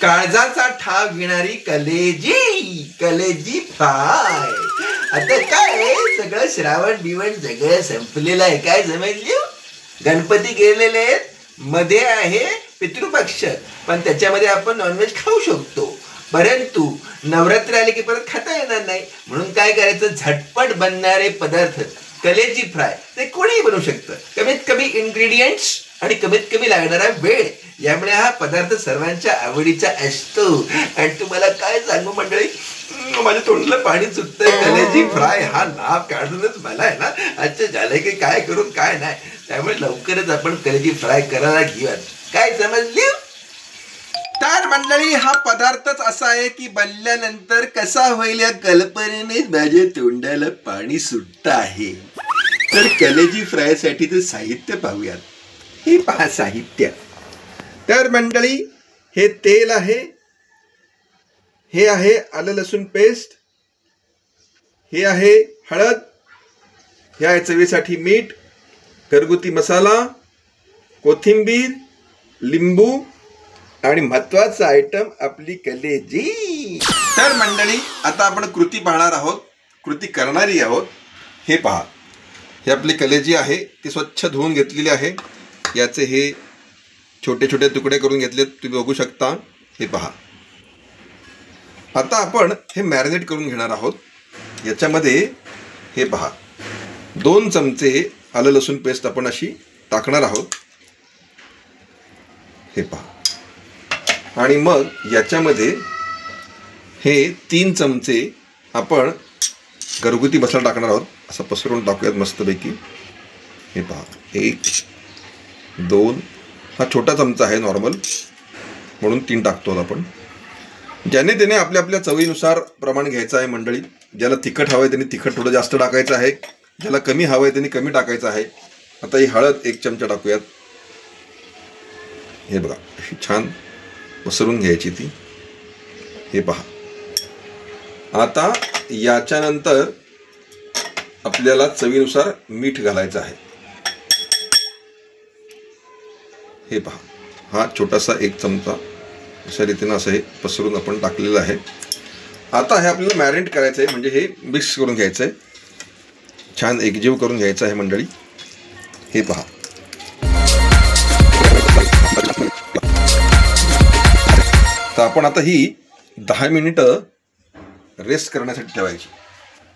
काळजाचा ठाव घेणारी कलेजी फ्राय. आता काय सगळं श्रावण बिवण सगळं संपलेलं आहे. काय समजली? गणपती गेलेले आहेत, मध्ये आहे पितृपक्ष, पण त्याच्यामध्ये आपण नॉनव्हेज खाऊ शकतो. परंतु नवरात्र आले की परत खाता येणार नाही. म्हणून काय करायचं, झटपट बनणारे पदार्थ कलेजी फ्राय ते कोणीही बनवू शकतं. कमीत कमी इन्ग्रेडियंट्स आणि कमीत कमी लागणारा वेळ, यामुळे हा पदार्थ सर्वांच्या आवडीचा असतो. आणि तुम्हाला काय सांगू मंडळी, माझ्या तोंडाला पाणी सुटतंय. कलेजी फ्राय हा नाव काढूनच मला आहे ना अच्छा झालंय की काय करून काय नाही. त्यामुळे लवकरच आपण कलेजी फ्राय करायला घेऊयात. काय समजली? तर मंडळी, हा पदार्थच असा आहे की बनल्यानंतर कसा होईल या कल्पनेनेच माझ्या तोंडाला पाणी सुटत आहे. तर कलेजी फ्राय साठी तर साहित्य पाहूयात. हे पहा साहित्य. तर मंडळी, हे तेल आहे, हे आहे आलं लसूण पेस्ट, हे आहे हळद, हे आहे चवीसाठी मीठ, घरगुती मसाला, कोथिंबीर, लिंबू आणि महत्वाचा आयटम आपली कलेजी. तर मंडळी, आता आपण कृती पाहणार आहोत, कृती करणारी आहोत. हे पहा, हे आपली कलेजी आहे, ती स्वच्छ धुवून घेतलेली आहे. याचे हे छोटे छोटे तुकडे करून घेतलेत, तुम्ही बघू शकता. हे पहा. आता आपण हे मॅरिनेट करून घेणार आहोत. याच्यामध्ये हे पहा, 2 चमचे आलं लसूण पेस्ट आपण अशी टाकणार आहोत. हे पहा. आणि मग याच्यामध्ये हे 3 चमचे आपण घरगुती मसाला टाकणार आहोत. असं पसरून टाकूयात मस्तपैकी. हे पहा, 1 2, हा छोटा चमचा आहे नॉर्मल, म्हणून 3 टाकतो आपण. ज्याने त्याने आपल्या आपल्या चवीनुसार प्रमाण घ्यायचं आहे मंडळी. ज्याला तिखट हवं आहे त्यांनी तिखट थोडं जास्त टाकायचं आहे, ज्याला कमी हवं आहे त्यांनी कमी टाकायचं आहे. आता ही हळद 1 चमचा टाकूयात. हे बघा, अशी छान पसरून घ्यायची ती. हे पहा. आता याच्यानंतर आपल्याला चवीनुसार मीठ घालायचं आहे. हे पहा, हा छोटासा 1 चमचा अशा रीतीनं असं हे पसरून आपण टाकलेलं आहे. आता हे आपल्याला मॅरिनेट करायचं आहे, म्हणजे हे मिक्स करून घ्यायचं आहे, छान एकजीव करून घ्यायचं आहे मंडळी. हे पहा. तर आपण आता ही 10 मिनिटं रेस्ट करण्यासाठी ठेवायची.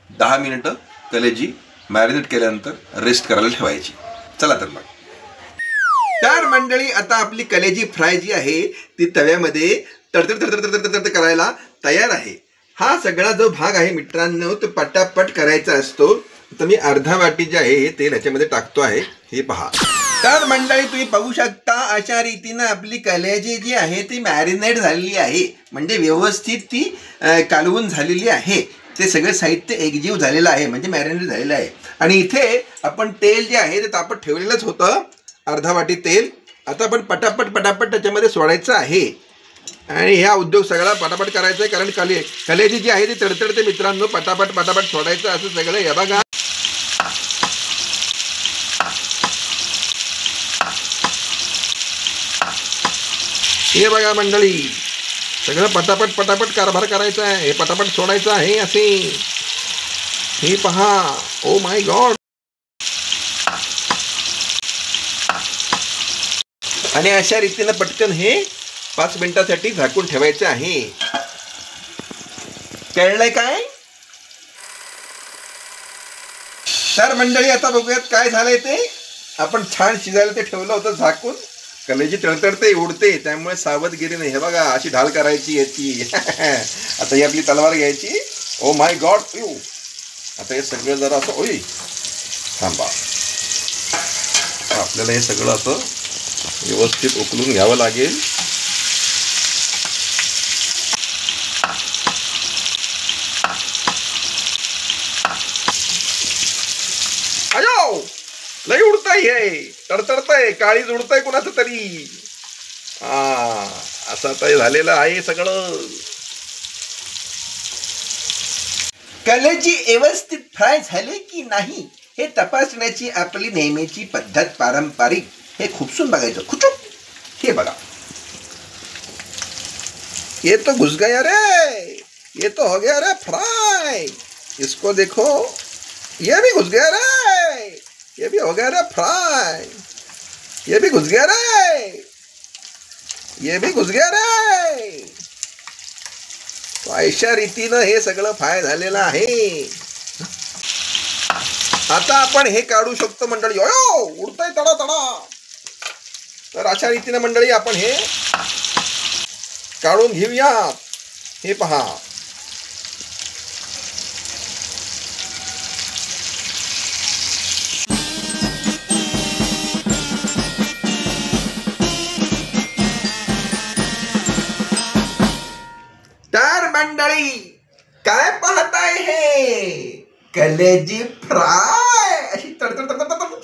10 मिनिटं कलेजी मॅरिनेट केल्यानंतर रेस्ट करायला ठेवायची. चला तर मग. तर मंडळी, आता आपली कलेजी फ्राय जी आहे ती तव्यामध्ये तडतड करायला तयार आहे. हा सगळा जो भाग आहे मित्रांनो, तो पटापट करायचा असतो. तर मी अर्धा वाटी जे आहे हे तेल ह्याच्यामध्ये टाकतो आहे. हे पहा. तर मंडळी, तुम्ही पाहू शकता अशा रीतीनं आपली कलेजी जी आहे ती मॅरिनेट झालेली आहे, म्हणजे व्यवस्थित ती कालवून झालेली आहे. ते सगळं साहित्य एकजीव झालेलं आहे, म्हणजे मॅरिनेट झालेलं आहे. आणि इथे आपण तेल जे आहे ते तापत ठेवलेलंच होतं, अर्धा वाटी तेल. आता आपण पटापट त्याच्यामध्ये सोडायचं आहे आणि ह्या उद्योग सगळा पटापट करायचा आहे, कारण कलेजी जी आहे ती तडतडते मित्रांनो. पटापट सोडायचं असं सगळं. हे बघा, हे बघा मंडळी, सगळं पटापट कारभार करायचा आहे. हे पटापट सोडायचं आहे असे. हे पहा, ओ माय गॉड. आणि अशा रीतीनं पटकन हे 5 मिनिटासाठी झाकून ठेवायचं आहे. कळलंय काय? तर मंडळी, आता बघूयात काय झालंय ते. आपण छान शिजायला ते ठेवलं होतं झाकून. कलेजी तळतळते, उडते, त्यामुळे सावधगिरी नाही. हे बघा, अशी ढाल करायची याची. आता ही आपली तलवार घ्यायची. Oh my God. आता हे सगळं जरा असं ओय थांबा. आपल्याला हे सगळं असं व्यवस्थित उकळून घ्यावं लागेल. अयो, लई उडताय, हे तडतडतंय, काळीज उडतंय कुणाचं तरी. असं आता झालेलं आहे सगळं. कलेजी व्यवस्थित फ्राय झाले की नाही हे तपासण्याची आपली नेहमीची पद्धत पारंपरिक. हे खुपसून बघायचं, खुचूक. हे बघा, ये तो घुस गया रे, ये तो हो गया रे फ्राई। इसको देखो, ये भी घुस गया रे, ये भी हो गया रे फ्राई। ये भी घुस गया रे, ये भी घुस गया रे। तो अशा रीतीनं हे सगळं फ्राय झालेलं आहे। आता आपण हे काढू शकतो मंडळी। यो उडतंय तडा तडा। तर अशा रीतीने मंडळी आपण हे काढून घेऊया। हे पहा, तर मंडळी काय पाहताय हे कलेजी फ्राय। अशी तडतड तडतड तडतड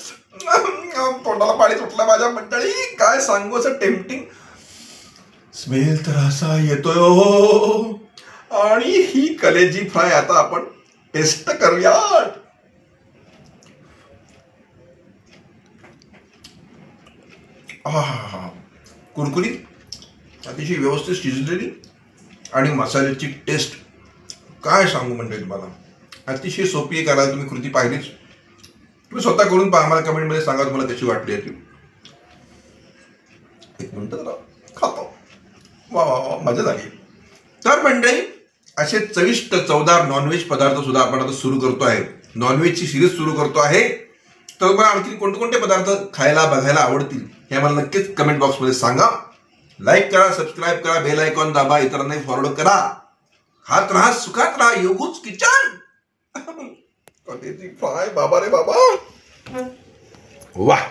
तोंडाला पाणी सुटलं माझ्या मंडळी। काय सांगू, असं टेम्पटिंग स्मेल तर असा येतोय हो। आणि ही कलेजी फ्राय आता आपण टेस्ट करूया। कुरकुरीत, अतिशय व्यवस्थित शिजलेली आणि मसाल्याची टेस्ट काय सांगू मंडळी तुम्हाला। अतिशय सोपी आहे करायला। तुम्ही कृती पाहिलीच, तुम्ही स्वतः करून पहा। आम्हाला कमेंटमध्ये सांगा तुम्हाला कशी वाटली ती। एक मिनिट जरा खातो। वा वा वा, मजा झाली। तर मंडळी असे चविष्ट चवदार नॉनव्हेज पदार्थ सुद्धा आपण आता सुरू करतो आहे। नॉनव्हेजची सिरीज सुरू करतो आहे। तर तुम्हाला आणखी कोणते पदार्थ खायला बघायला आवडतील हे आम्हाला नक्कीच कमेंट बॉक्समध्ये सांगा। लाईक करा, सबस्क्राईब करा, बेल आयकॉन दाबा, इतरांनाही फॉरवर्ड करा। खात राहा, सुखात राहा। योगूच किचन। कलेजी फ्राय बाबा रे बाबा, वाह।